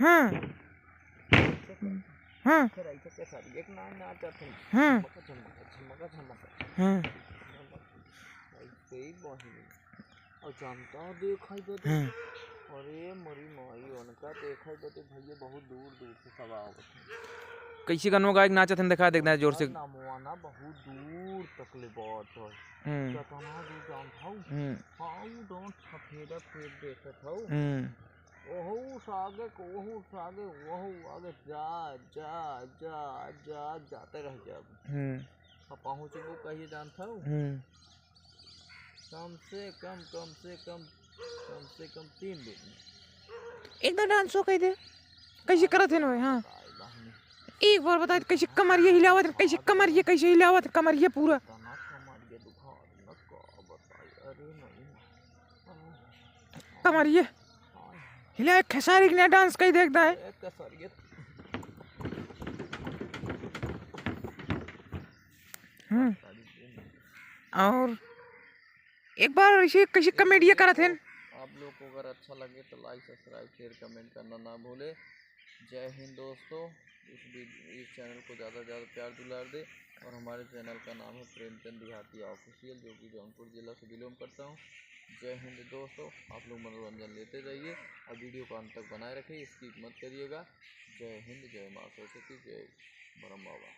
हाँ हाँ फिर ऐसे कैसा एक ना नाचत है हाँ मका झमका हाँ ऐसे ही बहिनी और जनता देखाई बदे हाँ। अरे मरी माई उनका देखाई बदे भैया बहुत दूर दूर से सब आवत हैं कैसे गनो गायक नाचत हैं दिखा देखना जोर से। नामवाना बहुत दूर तक ले बात है कतना दूर जानत हूँ हाउ डोंट सफेदा फेर देखत हूँ ओहो सागे ओहो सागे ओहो आगे जा जा जा जा जाते रह जाब अब पहुँचबो कहिए जानता हूँ कम से कम 3 दिन एक बार डांस हो कह दे कैसे करत है ना। हाँ एक बार बता कैसे कमर ये हिलावत है, कैसे कमर ये कैसे हिलावत है, कमर ये पूरा कमर ये हिला खेसारी ने डांस कहीं देखता है। और एक बार इसे कैसे कॉमेडी करत हैं। आप लोग को अगर अच्छा लगे तो लाइक सब्सक्राइब शेयर कमेंट करना ना भूले। जय हिंद दोस्तों। इस चैनल को ज़्यादा से ज़्यादा प्यार दुलार दे। और हमारे चैनल का नाम है प्रेमचंद देहाती ऑफिशियल, जो कि जौनपुर ज़िला से बिलोंग करता हूँ। जय हिंद दोस्तों। आप लोग मनोरंजन लेते जाइए और वीडियो को अंत तक बनाए रखिए, स्किप मत करिएगा। जय हिंद, जय माँ सरस्वती, जय ब्रह्म बाबा।